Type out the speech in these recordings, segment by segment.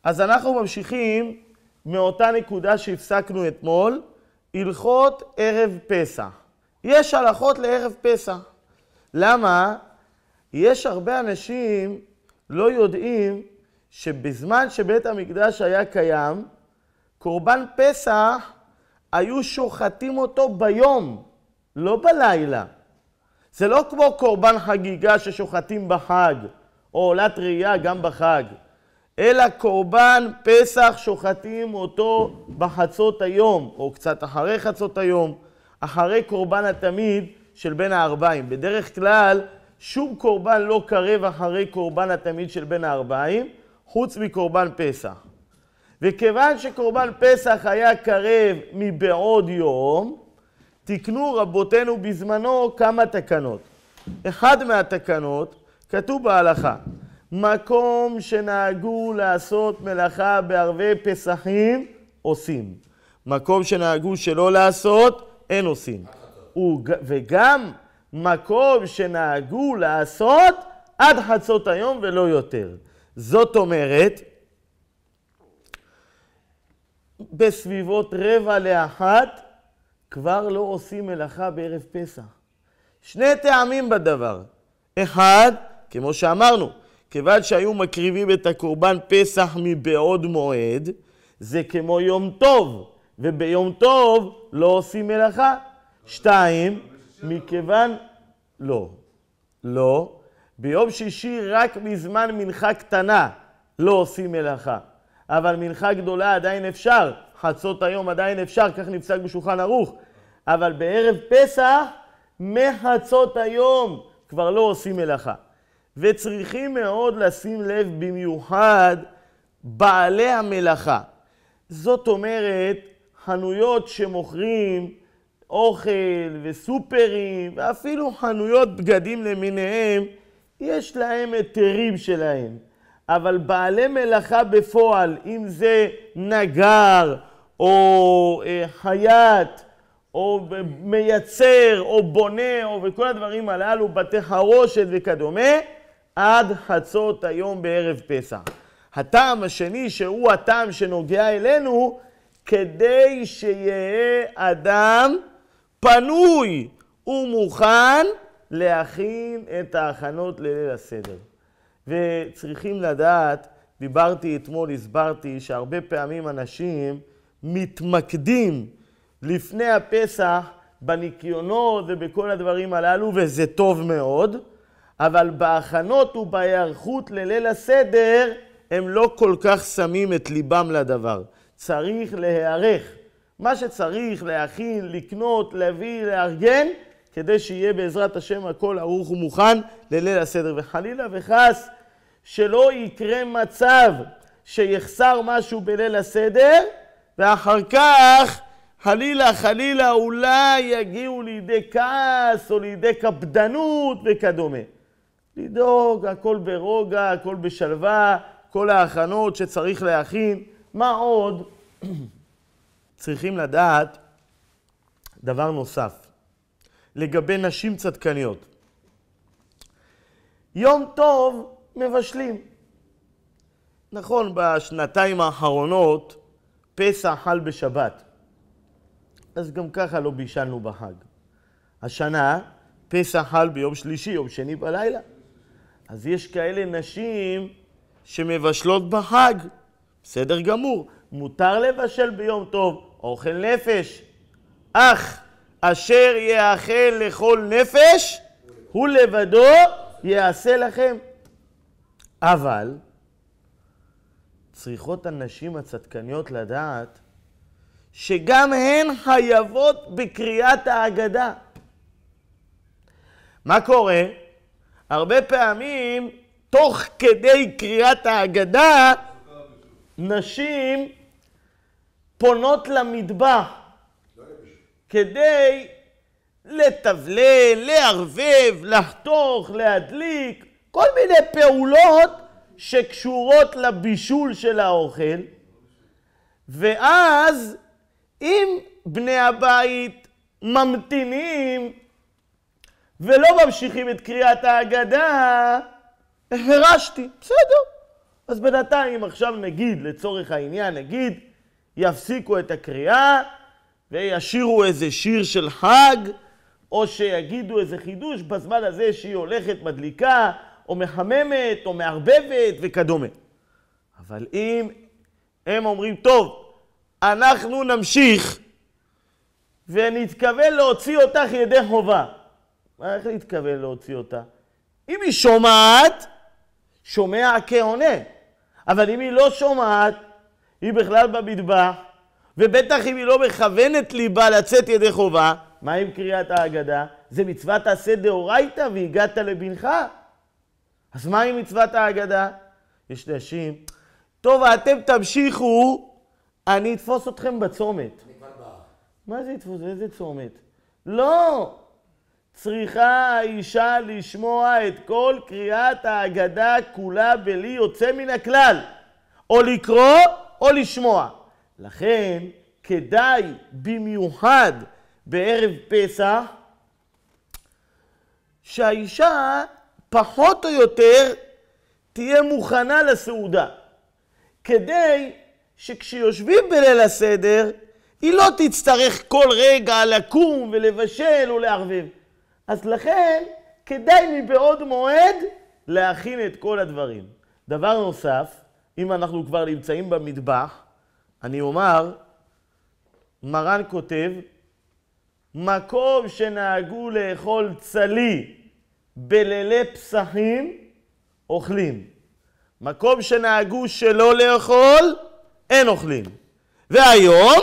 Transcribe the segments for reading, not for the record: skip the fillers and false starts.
אז אנחנו ממשיכים מאותה נקודה שהפסקנו אתמול, הלכות ערב פסח. יש הלכות לערב פסח. למה? יש הרבה אנשים לא יודעים שבזמן שבית המקדש היה קיים, קורבן פסח היו שוחטים אותו ביום, לא בלילה. זה לא כמו קורבן חגיגה ששוחטים בחג, או עולת ראייה גם בחג, אלא קורבן פסח שוחטים אותו בחצות היום, או קצת אחרי חצות היום, אחרי קורבן התמיד של בין הערביים. בדרך כלל, שום קורבן לא קרב אחרי קורבן התמיד של בין הערביים, חוץ מקורבן פסח. וכיוון שקורבן פסח היה קרב מבעוד יום, תקנו רבותינו בזמנו כמה תקנות. אחד מהתקנות כתוב בהלכה, מקום שנהגו לעשות מלאכה בערבי פסחים, עושים. מקום שנהגו שלא לעשות, אין עושים. וגם מקום שנהגו לעשות עד חצות היום ולא יותר. זאת אומרת, בסביבות 12:45 כבר לא עושים מלאכה בערב פסח. שני טעמים בדבר. אחד, כמו שאמרנו, כיוון שהיו מקריבים את הקורבן פסח מבעוד מועד, זה כמו יום טוב, וביום טוב לא עושים מלאכה. שתיים, מכיוון, לא, ביום שישי רק מזמן מנחה קטנה לא עושים מלאכה, אבל מנחה גדולה עדיין אפשר, חצות היום עדיין אפשר, כך נפסק בשולחן ערוך, אבל בערב פסח מחצות היום כבר לא עושים מלאכה. וצריכים מאוד לשים לב במיוחד בעלי המלאכה. זאת אומרת, חנויות שמוכרים אוכל וסופרים, ואפילו חנויות בגדים למיניהם, יש להם היתרים שלהם. אבל בעלי מלאכה בפועל, אם זה נגר, או חייט, או מייצר, או בונה, או וכל הדברים הללו, בתי חרושת וכדומה, עד חצות היום בערב פסח. הטעם השני, שהוא הטעם שנוגע אלינו, כדי שיהיה אדם פנוי ומוכן להכין את ההכנות לליל הסדר. וצריכים לדעת, דיברתי אתמול, הסברתי שהרבה פעמים אנשים מתמקדים לפני הפסח בניקיונות ובכל הדברים הללו, וזה טוב מאוד, אבל בהכנות ובהיערכות לליל הסדר הם לא כל כך שמים את ליבם לדבר. צריך להיערך. מה שצריך להכין, לקנות, להביא, לארגן, כדי שיהיה בעזרת השם הכל ערוך ומוכן לליל הסדר. וחלילה וחס שלא יקרה מצב שיחסר משהו בליל הסדר, ואחר כך חלילה אולי יגיעו לידי כעס או לידי קפדנות וכדומה. לדאוג, הכל ברוגע, הכל בשלווה, כל ההכנות שצריך להכין. מה עוד? צריכים לדעת דבר נוסף, לגבי נשים צדקניות. יום טוב מבשלים. נכון, בשנתיים האחרונות פסח חל בשבת, אז גם ככה לא בישלנו בחג. השנה פסח חל ביום שלישי, יום שני בלילה. אז יש כאלה נשים שמבשלות בחג. בסדר גמור, מותר לבשל ביום טוב, אוכל נפש. אך אשר יאכל לכל נפש, הוא לבדו יעשה לכם. אבל צריכות הנשים הצדקניות לדעת שגם הן חייבות בקריאת ההגדה. מה קורה? הרבה פעמים תוך כדי קריאת ההגדה נשים פונות למטבח כדי לטבלל, לערבב, לחתוך, להדליק, כל מיני פעולות שקשורות לבישול של האוכל. ואז אם בני הבית ממתינים ולא ממשיכים את קריאת ההגדה, הרשתי, בסדר. אז בינתיים עכשיו נגיד, לצורך העניין, נגיד, יפסיקו את הקריאה וישירו איזה שיר של חג, או שיגידו איזה חידוש בזמן הזה שהיא הולכת מדליקה, או מחממת, או מערבבת וכדומה. אבל אם הם אומרים, טוב, אנחנו נמשיך ונתכוון להוציא אותך ידי חובה. איך להתכוון להוציא אותה? אם היא שומעת, שומע כעונה. אבל אם היא לא שומעת, היא בכלל במטבח, ובטח אם היא לא מכוונת ליבה לצאת ידי חובה, מה עם קריאת ההגדה? זה מצוות עשה דאורייתא והגעת לבנך. אז מה עם מצוות ההגדה? יש נשים, טוב, אתם תמשיכו, אני אתפוס אתכם בצומת. מה זה אתפוס? איזה צומת? לא! צריכה האישה לשמוע את כל קריאת ההגדה כולה בלי יוצא מן הכלל. או לקרוא או לשמוע. לכן כדאי במיוחד בערב פסח שהאישה פחות או יותר תהיה מוכנה לסעודה. כדי שכשיושבים בליל הסדר היא לא תצטרך כל רגע לקום ולבשל ולערבב. אז לכן כדאי מבעוד מועד להכין את כל הדברים. דבר נוסף, אם אנחנו כבר נמצאים במטבח, אני אומר, מרן כותב, מקום שנהגו לאכול צלי בלילי פסחים, אוכלים. מקום שנהגו שלא לאכול, אין אוכלים. והיום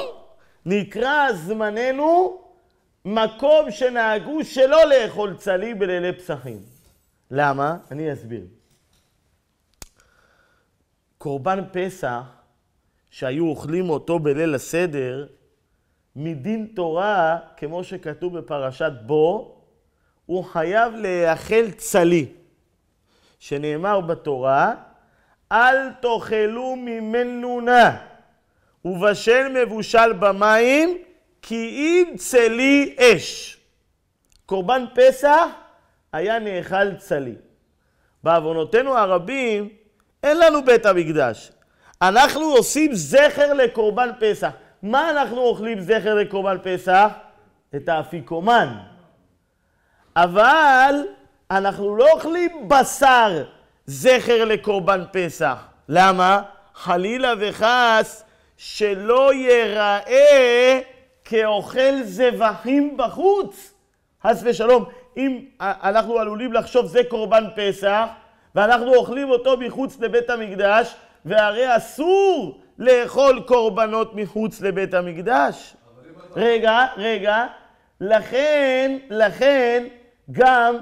נקרא זמננו מקום שנהגו שלא לאכול צלי בלילי פסחים. למה? אני אסביר. קורבן פסח, שהיו אוכלים אותו בליל הסדר, מדין תורה, כמו שכתוב בפרשת בו, הוא חייב לאכול צלי. שנאמר בתורה, אל תאכלו ממנו נא, ובשל מבושל במים, כי אם צלי אש. קורבן פסח היה נאכל צלי. בעוונותינו הרבים, אין לנו בית המקדש. אנחנו עושים זכר לקורבן פסח. מה אנחנו אוכלים זכר לקורבן פסח? את האפיקומן. אבל אנחנו לא אוכלים בשר זכר לקורבן פסח. למה? חלילה וחס שלא ייראה כאוכל זבחים בחוץ. חס ושלום, אם אנחנו עלולים לחשוב זה קורבן פסח, ואנחנו אוכלים אותו מחוץ לבית המקדש, והרי אסור לאכול קורבנות מחוץ לבית המקדש. רגע, לכן גם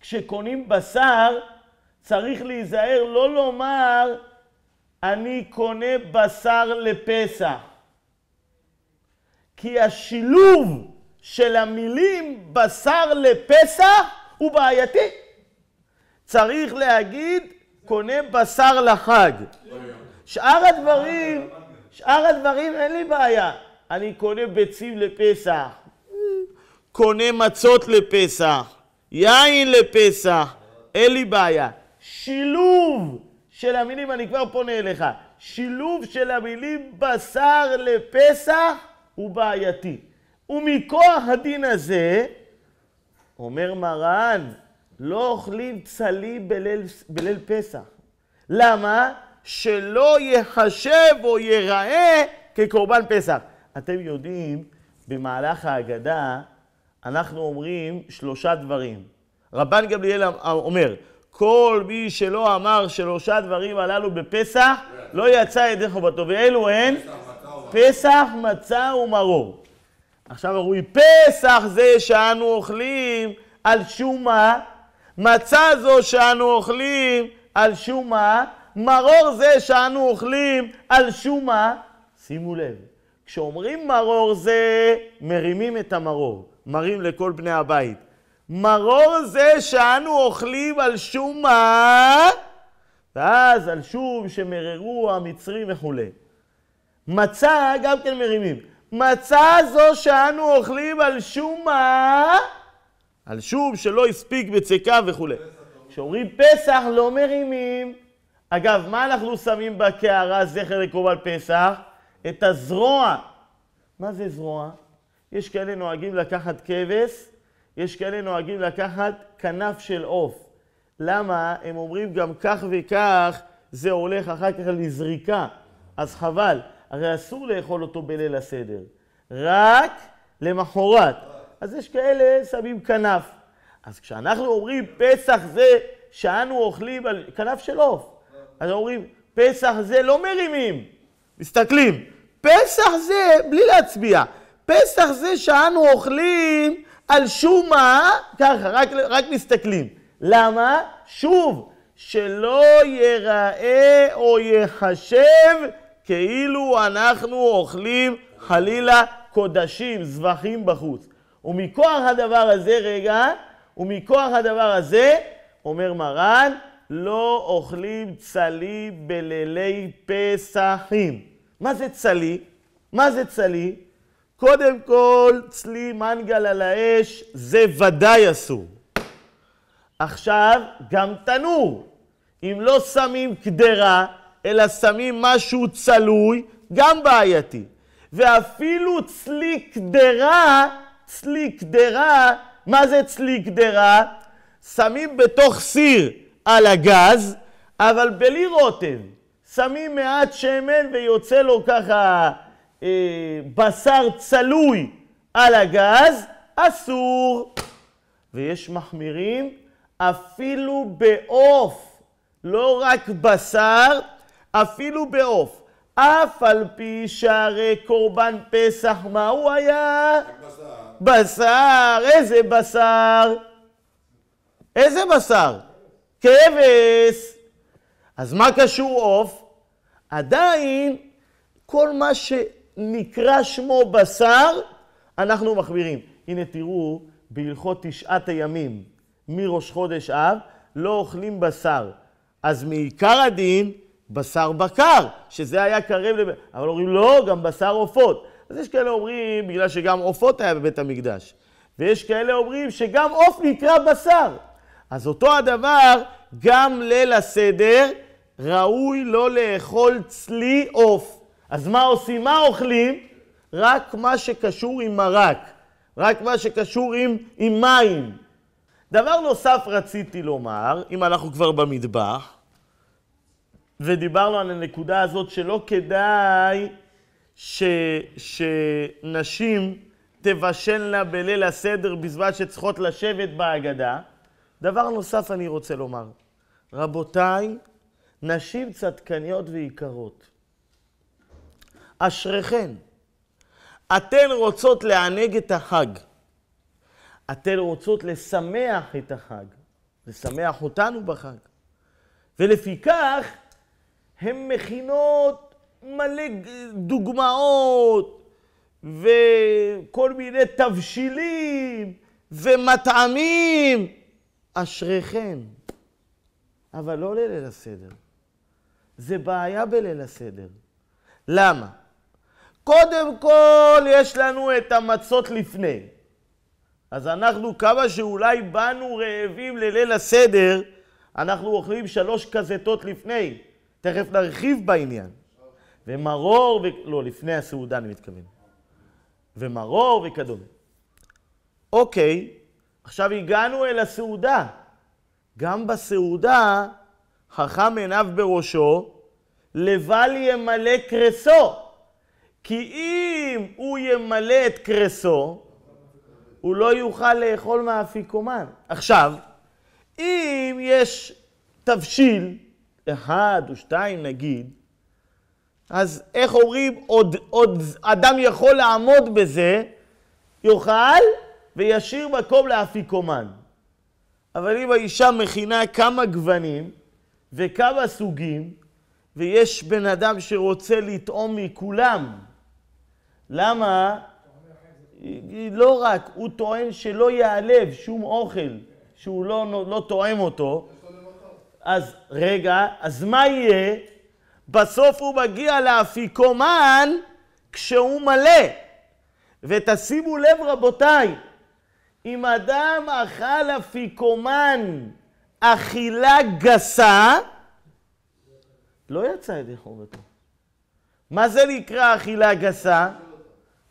כשקונים בשר, צריך להיזהר לא לומר, אני קונה בשר לפסח. כי השילוב של המילים בשר לפסח הוא בעייתי. צריך להגיד, קונה בשר לחג. שאר הדברים אין לי בעיה. אני קונה ביצים לפסח, קונה מצות לפסח, יין לפסח, אין לי בעיה. שילוב של המילים, אני כבר פונה אליך, שילוב של המילים בשר לפסח הוא בעייתי. ומכוח הדין הזה, אומר מרן, לא אוכלים צלי בליל פסח. למה? שלא יחשב או ייראה כקורבן פסח. אתם יודעים, במהלך ההגדה אנחנו אומרים 3 דברים. רבן גמליאל אומר, כל מי שלא אמר 3 דברים הללו בפסח, לא יצא ידי חובתו. ואלו הן פסח, מצה ומרור. עכשיו אומרים, פסח זה שאנו אוכלים על שומה, מצה זו שאנו אוכלים על שומה, מרור זה שאנו אוכלים על שומה. שימו לב, כשאומרים מרור זה, מרימים את המרור, מרים לכל בני הבית. מרור זה שאנו אוכלים על שומה, ואז על שום שמררו המצרים וכו'. מצה גם כן מרימים. מצה זו שאנו אוכלים על שומה, על שום שלא הספיק בצקה וכו'. כשאומרים פסח לא מרימים, אגב, מה אנחנו שמים בקערה זכר לקורבן פסח? את הזרוע. מה זה זרוע? יש כאלה נוהגים לקחת כבש, יש כאלה נוהגים לקחת כנף של עוף. למה? הם אומרים גם כך וכך, זה הולך אחר כך לזריקה. אז חבל, הרי אסור לאכול אותו בליל הסדר. רק למחרת. אז יש כאלה שמים כנף. אז כשאנחנו אומרים פסח זה שאנו אוכלים על כנף של עוף, אז אומרים פסח זה לא מרימים, מסתכלים. פסח זה, בלי להצביע, פסח זה שאנו אוכלים על שומה, ככה, רק מסתכלים. למה? שוב, שלא ייראה או יחשב כאילו אנחנו אוכלים חלילה קודשים, זבחים בחוץ. ומכוח הדבר הזה, רגע, ומכוח הדבר הזה, אומר מרן, לא אוכלים צלי בלילי פסחים. מה זה צלי? מה זה צלי? קודם כל, צלי מנגל על האש, זה ודאי אסור. עכשיו, גם תנור. אם לא שמים קדרה, אלא שמים משהו צלוי, גם בעייתי. ואפילו צלי קדרה, מה זה צלי קדרה? שמים בתוך סיר על הגז, אבל בלי רוטב. שמים מעט שמן ויוצא לו ככה בשר צלוי על הגז, אסור. ויש מחמירים אפילו בעוף, לא רק בשר, אפילו בעוף. אף על פי שהרי קורבן פסח, מה הוא היה? בשר. איזה בשר? איזה בשר? כבש. אז מה קשור עוף? עדיין כל מה שנקרא שמו בשר, אנחנו מחמירים. הנה תראו, בהלכות 9 הימים, מראש חודש אב, לא אוכלים בשר. אז מעיקר הדין, בשר בקר, שזה היה קרב לבית. אבל אומרים לא, גם בשר עופות. אז יש כאלה אומרים, בגלל שגם עופות היה בבית המקדש. ויש כאלה אומרים שגם עוף נקרא בשר. אז אותו הדבר, גם ליל הסדר, ראוי לא לאכול צלי עוף. אז מה עושים? מה אוכלים? רק מה שקשור עם מרק. רק מה שקשור עם מים. דבר נוסף רציתי לומר, אם אנחנו כבר במטבח, ודיברנו על הנקודה הזאת שלא כדאי שנשים תבשלנה בליל הסדר בזמן שצריכות לשבת בהגדה. דבר נוסף אני רוצה לומר, רבותיי, נשים צדקניות ויקרות, אשריכן, אתן רוצות לענג את החג, אתן רוצות לשמח את החג, לשמח אותנו בחג, ולפיכך הן מכינות מלא דוגמאות וכל מיני תבשילים ומטעמים. אשריכן, אבל לא לליל הסדר. זה בעיה בליל הסדר. למה? קודם כל יש לנו את המצות לפני. אז אנחנו כמה שאולי באנו רעבים לליל הסדר, אנחנו אוכלים 3 כזתות לפני. תכף נרחיב בעניין. ומרור, לא, לפני הסעודה אני מתכוון. ומרור וכדומה. אוקיי, עכשיו הגענו אל הסעודה. גם בסעודה, חכם עיניו בראשו, לבל ימלא קרסו. כי אם הוא ימלא את קרסו, הוא לא יוכל לאכול מהאפיקומן. עכשיו, אם יש תבשיל, 1 או 2 נגיד, אז איך אומרים, עוד אדם יכול לעמוד בזה, יאכל וישאיר מקום לאפיקומן. אבל אם האישה מכינה כמה גוונים וכמה סוגים, ויש בן אדם שרוצה לטעום מכולם, למה? לא רק, הוא טוען שלא יעלב שום אוכל, שהוא לא טועם אותו. אז רגע, אז מה יהיה? בסוף הוא מגיע לאפיקומן כשהוא מלא. ותשימו לב רבותיי, אם אדם אכל אפיקומן אכילה גסה, לא יצא ידי חובתו. מה זה נקרא אכילה גסה?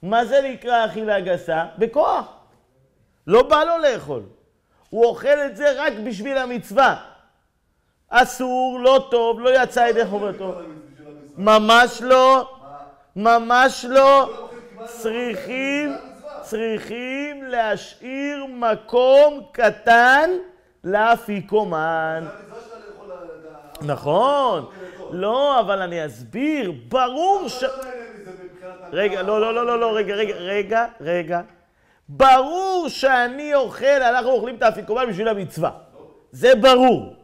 מה זה נקרא אכילה גסה? בכוח. לא בא לו לאכול. הוא אוכל את זה רק בשביל המצווה. אסור, לא טוב, לא יצא ידי חובתו. ממש לא. ממש לא. צריכים להשאיר מקום קטן לאפיקומן. נכון. לא, אבל אני אסביר. ברור ש... רגע, לא, רגע. ברור שאני אוכל, אנחנו אוכלים את האפיקומן בשביל המצווה. זה ברור.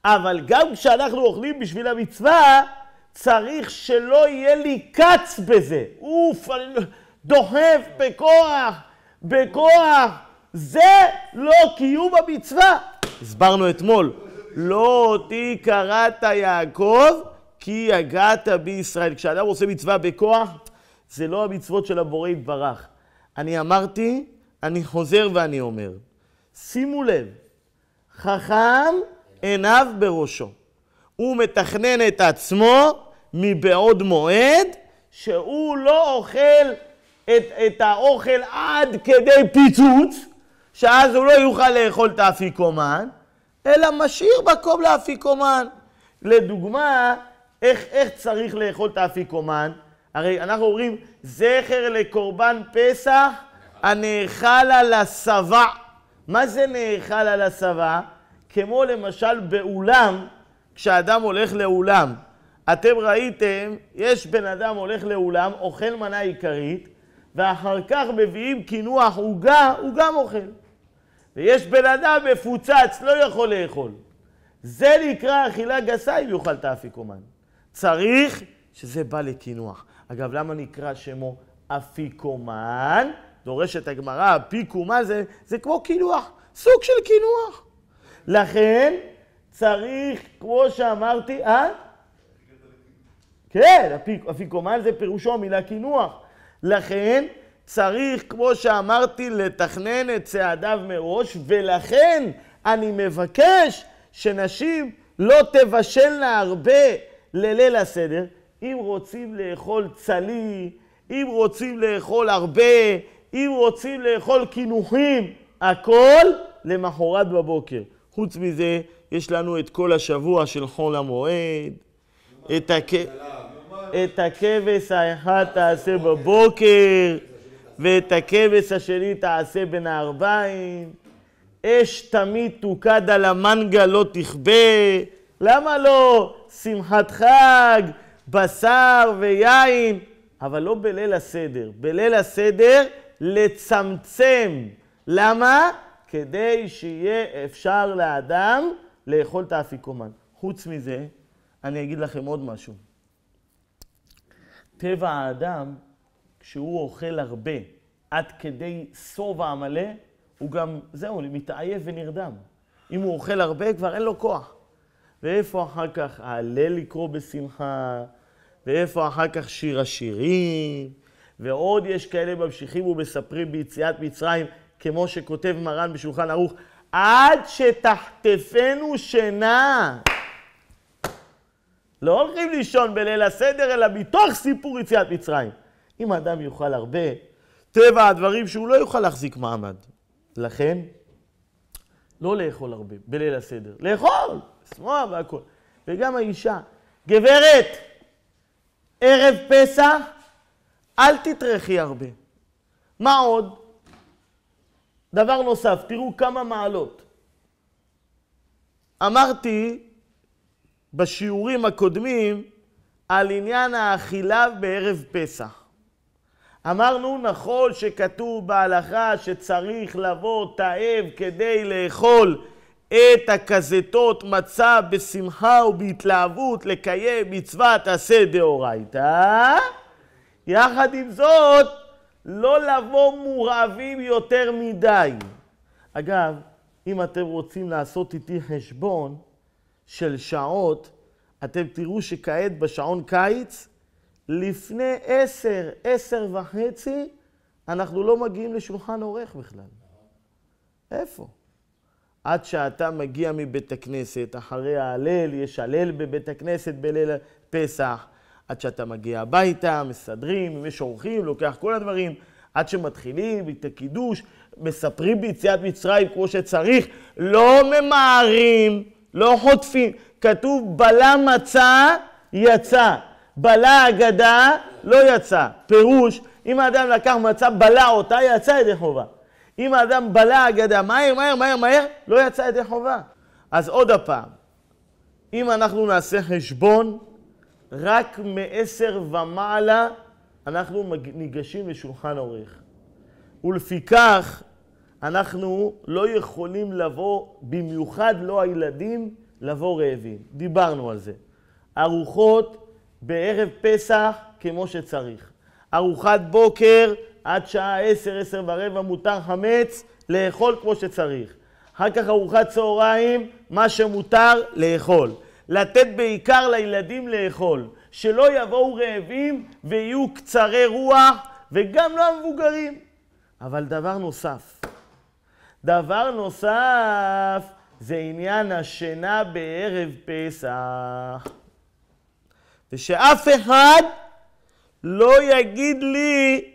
אבל גם כשאנחנו אוכלים בשביל המצווה, צריך שלא יהיה לי קץ בזה. אוף, אני דוחף בכוח. זה לא קיום המצווה. הסברנו אתמול. לא אותי קראת יעקב, כי יגעת בישראל. כשאדם עושה מצווה בכוח, זה לא המצוות של הבורא יתברך. אני אמרתי, אני חוזר ואני אומר. שימו לב, חכם עיניו בראשו. הוא מתכנן את עצמו מבעוד מועד, שהוא לא אוכל את האוכל עד כדי פיצוץ, שאז הוא לא יוכל לאכול את האפיקומן, אלא משאיר מקום לאפיקומן. לדוגמה, איך צריך לאכול את האפיקומן? הרי אנחנו אומרים, זכר לקורבן פסח, הנאכל על השבע. מה זה נאכל על השבע? כמו למשל באולם, כשאדם הולך לאולם. אתם ראיתם, יש בן אדם הולך לאולם, אוכל מנה עיקרית, ואחר כך מביאים קינוח עוגה, הוא גם אוכל. ויש בן אדם מפוצץ, לא יכול לאכול. זה נקרא אכילה גסה אם יאכל את האפיקומן. צריך שזה בא לקינוח. אגב, למה נקרא שמו אפיקומן? דורשת הגמרא, אפיקומן זה כמו קינוח, סוג של קינוח. לכן צריך, כמו שאמרתי, כן, אפיקומן זה פירושו המילה קינוח. לכן צריך, כמו שאמרתי, לתכנן את צעדיו מראש, ולכן אני מבקש שנשים לא תבשלנה הרבה לליל הסדר. אם רוצים לאכול צלי, אם רוצים לאכול הרבה, אם רוצים לאכול קינוחים, הכל למחרת בבוקר. חוץ מזה, יש לנו את כל השבוע של חול המועד, את הכבש האחד תעשה בבוקר, ואת הכבש השני תעשה בין הערביים. אש תמיד תוקד על המנגל לא תכבה. למה לא? שמחת חג, בשר ויין, אבל לא בליל הסדר. בליל הסדר לצמצם. למה? כדי שיהיה אפשר לאדם לאכול את האפיקומן. חוץ מזה, אני אגיד לכם עוד משהו. טבע האדם, כשהוא אוכל הרבה, עד כדי סובה המלא, הוא גם, זהו, מתעייף ונרדם. אם הוא אוכל הרבה, כבר אין לו כוח. ואיפה אחר כך ההלל לקרוא בשמחה, ואיפה אחר כך שיר השירים, ועוד יש כאלה ממשיכים ומספרים ביציאת מצרים, כמו שכותב מרן בשולחן ערוך, עד שתחטפנו שינה. לא הולכים לישון בליל הסדר, אלא מתוך סיפור יציאת מצרים. אם האדם יאכל הרבה, טבע הדברים שהוא לא יוכל להחזיק מעמד. לכן, לא לאכול הרבה בליל הסדר. לאכול, לשמוע והכל. וגם האישה, גברת, ערב פסח, אל תטרחי הרבה. מה עוד? דבר נוסף, תראו כמה מעלות. אמרתי בשיעורים הקודמים על עניין האכילה בערב פסח. אמרנו נכון שכתוב בהלכה שצריך לבוא תאב כדי לאכול את הכזיתות מצה בשמחה ובהתלהבות לקיים מצוות עשה דאורייתא. יחד עם זאת, לא לבוא מורעבים יותר מדי. אגב, אם אתם רוצים לעשות איתי חשבון של שעות, אתם תראו שכעת בשעון קיץ, לפני 10:30, אנחנו לא מגיעים לשולחן עורך בכלל. איפה? עד שאתה מגיע מבית הכנסת, אחרי ההלל, יש הלל בבית הכנסת בליל פסח, עד שאתה מגיע הביתה, מסדרים, אם יש אורחים, לוקח כל הדברים, עד שמתחילים את הקידוש, מספרים ביציאת מצרים כמו שצריך, לא ממהרים, לא חוטפים. כתוב בלה מצה יצא, בלה אגדה לא יצא. פירוש, אם האדם לקח מצה, בלה אותה, יצא ידי חובה. אם האדם בלה אגדה, מהר, לא יצא ידי חובה. אז עוד הפעם, אם אנחנו נעשה חשבון, רק מ10 ומעלה אנחנו ניגשים לשולחן ערוך. ולפיכך אנחנו לא יכולים לבוא, במיוחד לא הילדים, לבוא רעבים. דיברנו על זה. ארוחות בערב פסח כמו שצריך. ארוחת בוקר עד שעה 10, 10:15 מותר חמץ לאכול כמו שצריך. אחר כך ארוחת צהריים, מה שמותר לאכול. לתת בעיקר לילדים לאכול. שלא יבואו רעבים ויהיו קצרי רוח וגם לא המבוגרים. אבל דבר נוסף זה עניין השינה בערב פסח. ושאף אחד לא יגיד לי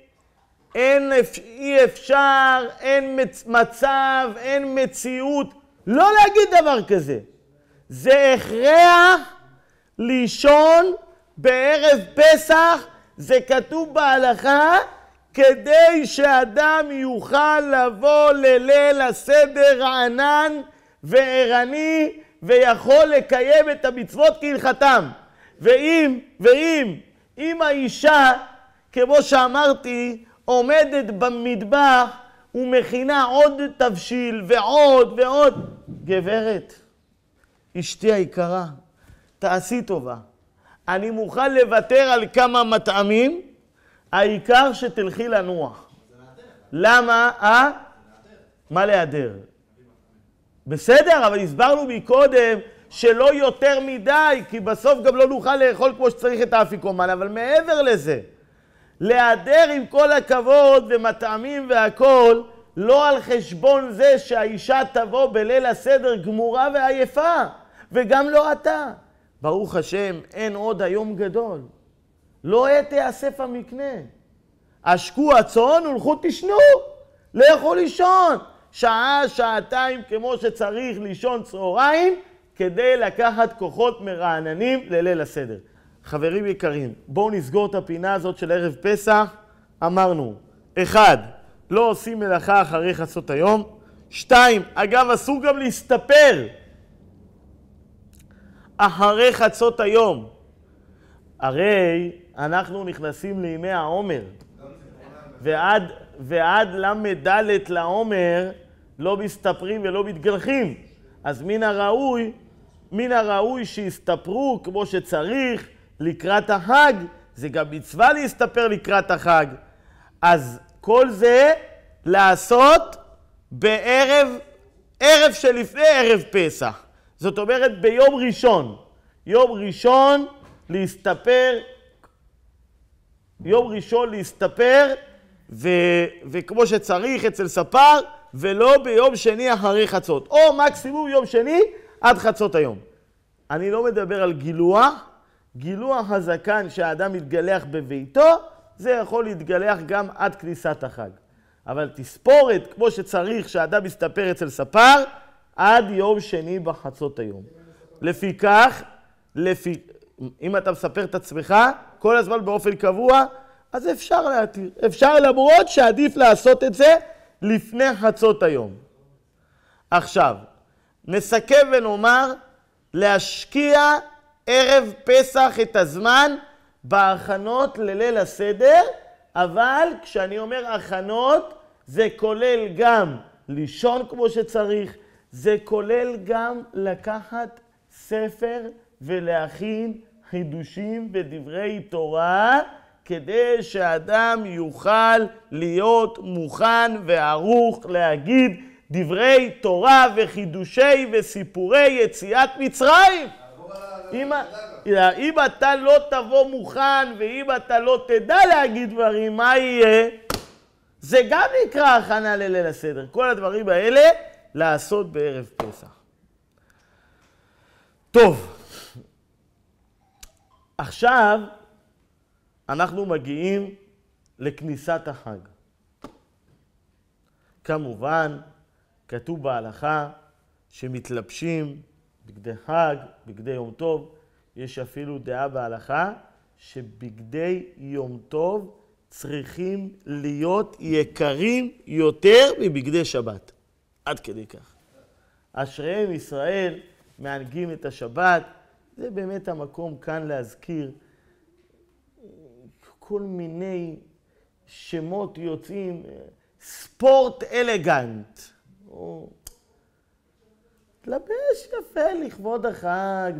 אי אפשר, אין מצב, אין מציאות. לא להגיד דבר כזה. זה הכרח לישון בערב פסח, זה כתוב בהלכה, כדי שאדם יוכל לבוא לליל הסדר רענן וערני ויכול לקיים את המצוות כהלכתם. ואם האישה, כמו שאמרתי, עומדת במטבח ומכינה עוד תבשיל ועוד, גברת, אשתי היקרה, תעשי טובה. אני מוכן לוותר על כמה מטעמים, העיקר שתלכי לנוח. למה? מה להיעדר? בסדר, אבל הסברנו מקודם שלא יותר מדי, כי בסוף גם לא נוכל לאכול כמו שצריך את האפיקומן, אבל מעבר לזה, להיעדר עם כל הכבוד ומטעמים והכל, לא על חשבון זה שהאישה תבוא בליל הסדר גמורה ועייפה, וגם לא אתה. ברוך השם, אין עוד היום גדול. לא עת יאסף המקנה. השקו הצאן ולכו תשנו, לכו לישון. שעה, שעתיים כמו שצריך לישון צהריים, כדי לקחת כוחות מרעננים לליל הסדר. חברים יקרים, בואו נסגור את הפינה הזאת של ערב פסח. אמרנו, 1, לא עושים מלאכה אחרי חצות היום. 2, אגב, אסור גם להסתפר אחרי חצות היום. הרי אנחנו נכנסים לימי העומר, ועד למדלת לעומר לא מסתפרים ולא מתגלחים. אז מן הראוי שיסתפרו כמו שצריך לקראת החג. זה גם מצווה להסתפר לקראת החג. אז כל זה לעשות ערב שלפני ערב פסח. זאת אומרת ביום ראשון. יום ראשון להסתפר וכמו שצריך אצל ספר, ולא ביום שני אחרי חצות. או מקסימום יום שני עד חצות היום. אני לא מדבר על גילוח הזקן שהאדם מתגלח בביתו, זה יכול להתגלח גם עד כניסת החג. אבל תספורת כמו שצריך שהאדם מסתפר אצל ספר, עד יום שני בחצות היום. לפיכך, אם אתה מספר את עצמך כל הזמן באופן קבוע, אז אפשר להתיר. אפשר למרות שעדיף לעשות את זה לפני חצות היום. עכשיו, נסכם ונאמר, להשקיע ערב פסח את הזמן בהכנות לליל הסדר, אבל כשאני אומר הכנות, זה כולל גם לישון כמו שצריך, זה כולל גם לקחת ספר ולהכין חידושים ודברי תורה, כדי שאדם יוכל להיות מוכן וערוך להגיד דברי תורה וחידושי וסיפורי יציאת מצרים. אם אתה לא תבוא מוכן ואם אתה לא תדע להגיד דברים, מה יהיה? זה גם נקרא הכנה לליל הסדר. כל הדברים האלה לעשות בערב פסח. טוב, עכשיו אנחנו מגיעים לכניסת החג. כמובן, כתוב בהלכה שמתלבשים בגדי חג, בגדי יום טוב. יש אפילו דעה בהלכה שבגדי יום טוב צריכים להיות יקרים יותר מבגדי שבת. עד כדי כך. אשריהם ישראל מענגים את השבת. זה באמת המקום כאן להזכיר כל מיני שמות יוצאים, ספורט אלגנט. תלבש יפה לכבוד החג,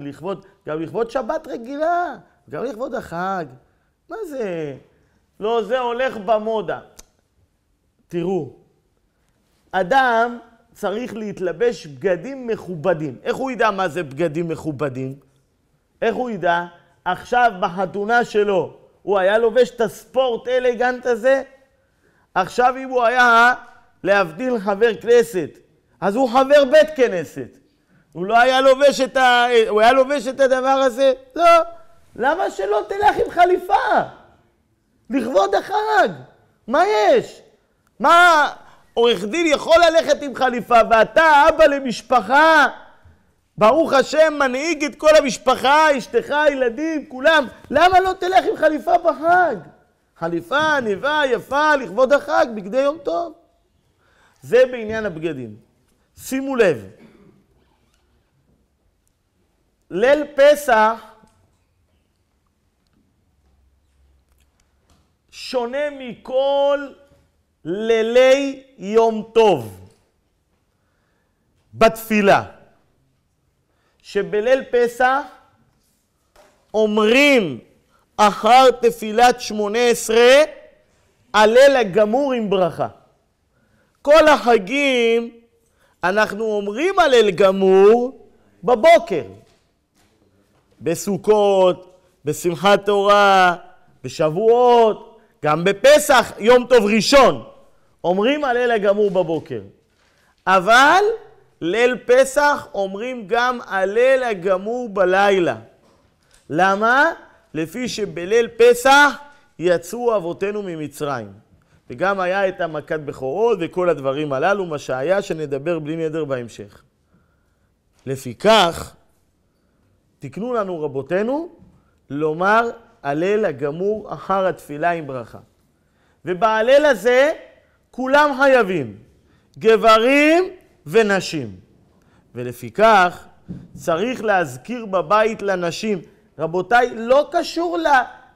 גם לכבוד שבת רגילה, גם לכבוד החג. מה זה? לא, זה הולך במודה. תראו, אדם צריך להתלבש בגדים מכובדים. איך הוא ידע מה זה בגדים מכובדים? איך הוא ידע? עכשיו בחתונה שלו, הוא היה לובש את הספורט אלגנט הזה? עכשיו אם הוא היה להבדיל חבר כנסת, אז הוא חבר בית כנסת. הוא לא היה לובש הוא היה לובש את הדבר הזה? לא. למה שלא תלך עם חליפה? לכבוד החג. מה יש? מה, עורך דין יכול ללכת עם חליפה ואתה אבא למשפחה, ברוך השם מנהיג את כל המשפחה, אשתך, ילדים, כולם. למה לא תלך עם חליפה בחג? חליפה, עניבה, יפה, לכבוד החג, בגדי יום טוב. זה בעניין הבגדים. שימו לב. ליל פסח שונה מכל לילי יום טוב בתפילה. שבליל פסח אומרים אחר תפילת 18 הלל הגמור עם ברכה. כל החגים אנחנו אומרים הלל גמור בבוקר. בסוכות, בשמחת תורה, בשבועות, גם בפסח, יום טוב ראשון, אומרים הלל הגמור בבוקר. אבל ליל פסח אומרים גם הלל הגמור בלילה. למה? לפי שבליל פסח יצאו אבותינו ממצרים. וגם היה את המכת בכורות וכל הדברים הללו, מה שהיה שנדבר בלי נדר בהמשך. לפיכך, תקנו לנו רבותינו לומר הלל הגמור אחר התפילה עם ברכה. ובהלל הזה כולם חייבים, גברים ונשים. ולפיכך צריך להזכיר בבית לנשים. רבותיי, לא קשור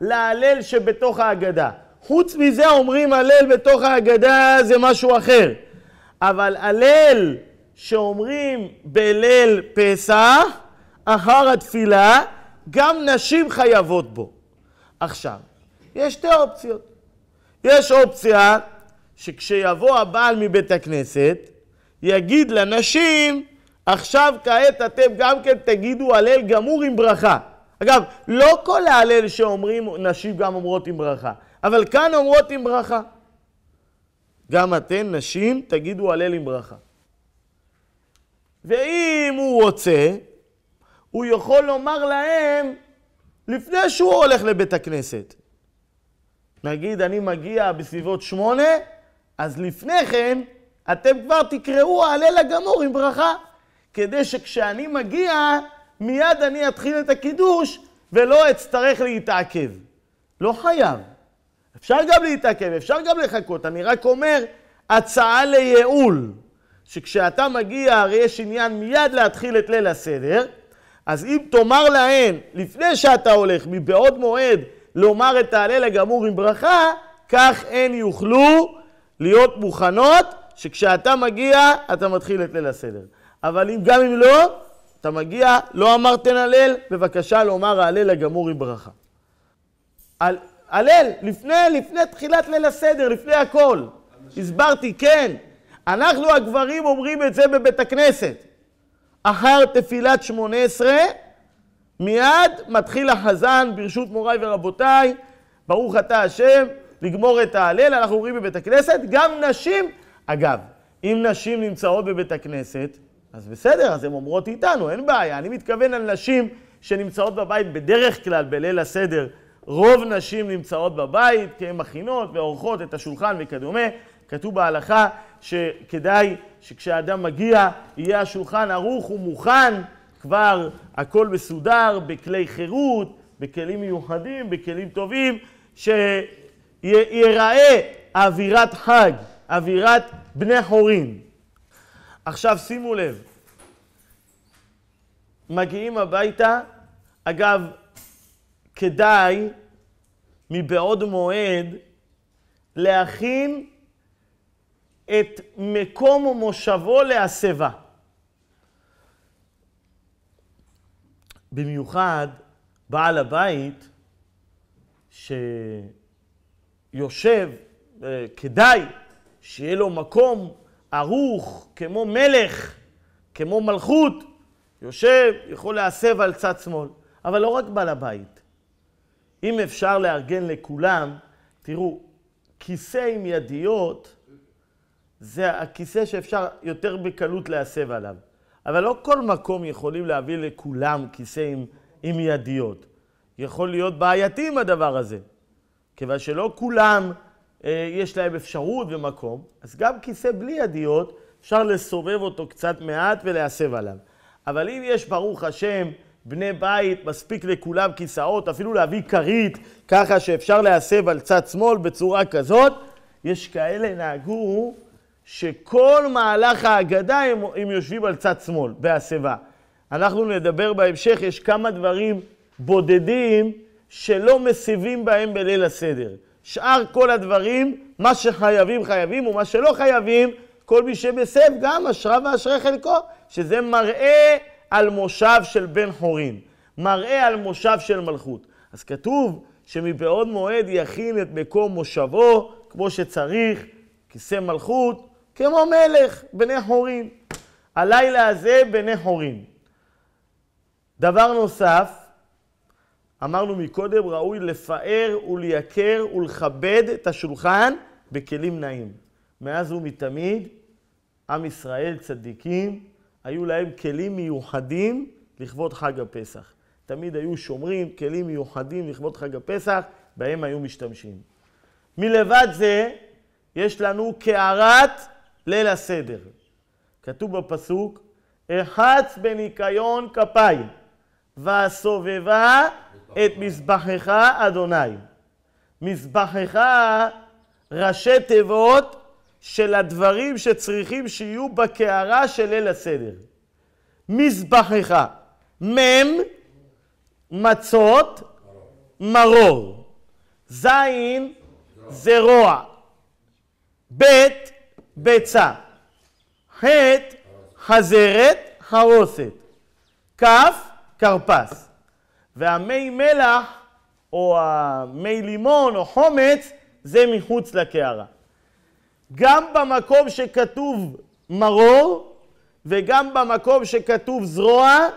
להלל שבתוך ההגדה. חוץ מזה אומרים הלל בתוך ההגדה זה משהו אחר. אבל הלל שאומרים בליל פסח, אחר התפילה, גם נשים חייבות בו. עכשיו, יש שתי אופציות. יש אופציה שכשיבוא הבעל מבית הכנסת, יגיד לנשים, עכשיו כעת אתם גם כן תגידו הלל גמור עם ברכה. אגב, לא כל ההלל שאומרים נשים גם אומרות עם ברכה, אבל כאן אומרות עם ברכה. גם אתן נשים תגידו הלל עם ברכה. ואם הוא רוצה, הוא יכול לומר להם לפני שהוא הולך לבית הכנסת. נגיד אני מגיע בסביבות 8, אז לפני כן אתם כבר תקראו הלל הגמור עם ברכה, כדי שכשאני מגיע מיד אני אתחיל את הקידוש ולא אצטרך להתעכב. לא חייב. אפשר גם להתעכב, אפשר גם לחכות. אני רק אומר הצעה לייעול, שכשאתה מגיע הרי יש עניין מיד להתחיל את ליל הסדר, אז אם תאמר להן לפני שאתה הולך מבעוד מועד לומר את ההלל הגמור עם ברכה, כך הן יוכלו להיות מוכנות שכשאתה מגיע אתה מתחיל את ליל הסדר. אבל גם אם לא, אתה מגיע, לא אמרתן הלל, בבקשה לומר ההלל הגמור עם ברכה. הלל, לפני תחילת ליל הסדר, לפני הכל. הסברתי, כן. אנחנו הגברים אומרים את זה בבית הכנסת. אחר תפילת 18, מיד מתחיל החזן ברשות מוריי ורבותיי, ברוך אתה השם, לגמור את ההלל, אנחנו אומרים בבית הכנסת, גם נשים. אגב, אם נשים נמצאות בבית הכנסת, אז בסדר, אז הן אומרות איתנו, אין בעיה. אני מתכוון על נשים שנמצאות בבית בדרך כלל בליל הסדר. רוב נשים נמצאות בבית, כי הן מכינות ועורכות את השולחן וכדומה. כתוב בהלכה שכדאי שכשהאדם מגיע, יהיה השולחן ערוך ומוכן, כבר הכל מסודר, בכלי חירות, בכלים מיוחדים, בכלים טובים, שיראה אווירת חג, אווירת בני חורין. עכשיו שימו לב, מגיעים הביתה, אגב, כדאי מבעוד מועד להכין את מקום מושבו להסבה. במיוחד בעל הבית שיושב, כדאי שיהיה לו מקום ערוך כמו מלך, כמו מלכות, יושב, יכול להסב על צד שמאל. אבל לא רק בעל הבית. אם אפשר לארגן לכולם, תראו, כיסא עם ידיות, זה הכיסא שאפשר יותר בקלות להסב עליו. אבל לא כל מקום יכולים להביא לכולם כיסא עם ידיות. יכול להיות בעייתי עם הדבר הזה. כיוון שלא כולם יש להם אפשרות ומקום, אז גם כיסא בלי ידיות אפשר לסובב אותו קצת מעט ולהסב עליו. אבל אם יש ברוך השם בני בית, מספיק לכולם כיסאות, אפילו להביא כרית ככה שאפשר להסב על צד שמאל בצורה כזאת, יש כאלה נהגו שכל מהלך ההגדה הם יושבים על צד שמאל, בהסבה. אנחנו נדבר בהמשך, יש כמה דברים בודדים שלא מסיבים בהם בליל הסדר. שאר כל הדברים, מה שחייבים חייבים, ומה שלא חייבים, כל מי שמסב גם אשרה ואשרי חלקו, שזה מראה על מושב של בן חורין, מראה על מושב של מלכות. אז כתוב שמבעוד מועד יכין את מקום מושבו כמו שצריך, כיסא מלכות, כמו מלך, בני חורין. הלילה הזה בני חורין. דבר נוסף, אמרנו מקודם, ראוי לפאר ולייקר ולכבד את השולחן בכלים נעים. מאז ומתמיד, עם ישראל צדיקים, היו להם כלים מיוחדים לכבוד חג הפסח. תמיד היו שומרים כלים מיוחדים לכבוד חג הפסח, בהם היו משתמשים. מלבד זה, יש לנו קערת ליל הסדר. כתוב בפסוק, החץ בניקיון כפיים, והסובבה את מזבחך אדוני. מזבחך ראשי תיבות של הדברים שצריכים שיהיו בקערה של ליל הסדר. מזבחך, מם, מצות, מרור. זין, זרוע. בית, ביצה. חטא, חזרת, חרוסת. כף, קרפס. והמי מלח, או המי לימון, או חומץ, זה מחוץ לקערה. גם במקום שכתוב מרור, וגם במקום שכתוב זרוע,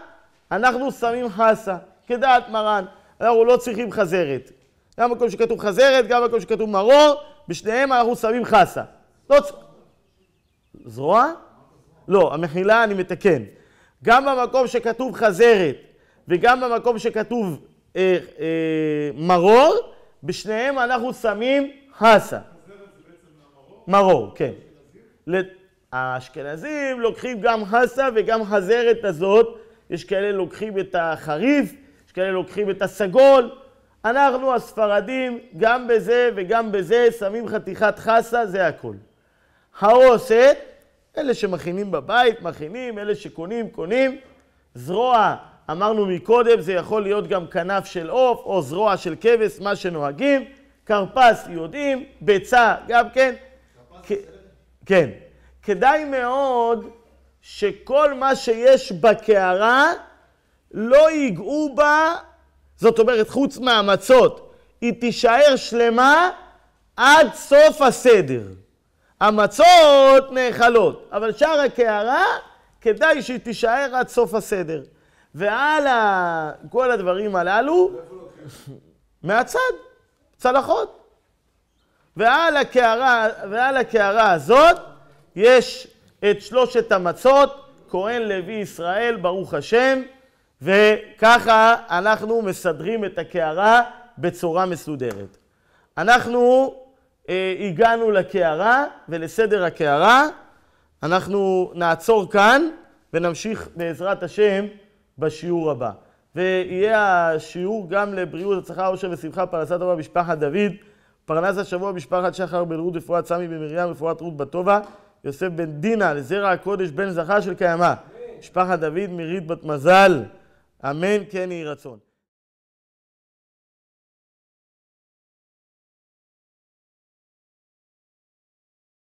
אנחנו שמים חסה, כדעת מרן. אנחנו לא צריכים חזרת. גם במקום שכתוב חזרת, גם במקום שכתוב מרור, בשניהם אנחנו שמים חסה. לא זרוע? לא, המחילה אני מתקן. גם במקום שכתוב חזרת, וגם במקום שכתוב מרור, בשניהם אנחנו שמים חסה. מרור, כן. האשכנזים לוקחים גם חסה וגם חזרת הזאת. יש כאלה לוקחים את החריף, יש כאלה לוקחים את הסגול. אנחנו הספרדים גם בזה וגם בזה שמים חתיכת חסה, זה הכל. חרוסת, אלה שמכינים בבית, מכינים, אלה שקונים, קונים. זרוע, אמרנו מקודם, זה יכול להיות גם כנף של עוף או זרוע של כבש, מה שנוהגים. קרפס יודעים, ביצה גם כן. כן. כדאי מאוד שכל מה שיש בקערה לא ייגעו בה, זאת אומרת חוץ מהמצות, היא תישאר שלמה עד סוף הסדר. המצות נאכלות, אבל שאר הקערה כדאי שהיא תישאר עד סוף הסדר. ועל כל הדברים הללו, מהצד, צלחות. ועל הקערה הזאת יש את 3 המצות, כהן לוי ישראל, ברוך השם, וככה אנחנו מסדרים את הקערה בצורה מסודרת. אנחנו הגענו לקערה ולסדר הקערה, אנחנו נעצור כאן ונמשיך בעזרת השם בשיעור הבא. ויהיה השיעור גם לבריאות, הצלחה, אושר ושמחה, פרנסה טובה משפחת דוד, פרנס השבוע משפחת שחר בן רות, רפואת סמי בן מרים, רפואת רות בת טובה, יוסף בן דינה, לזרע הקודש בן זכר של קיימה, משפחת דוד מירית בת מזל, אמן כן יהי רצון.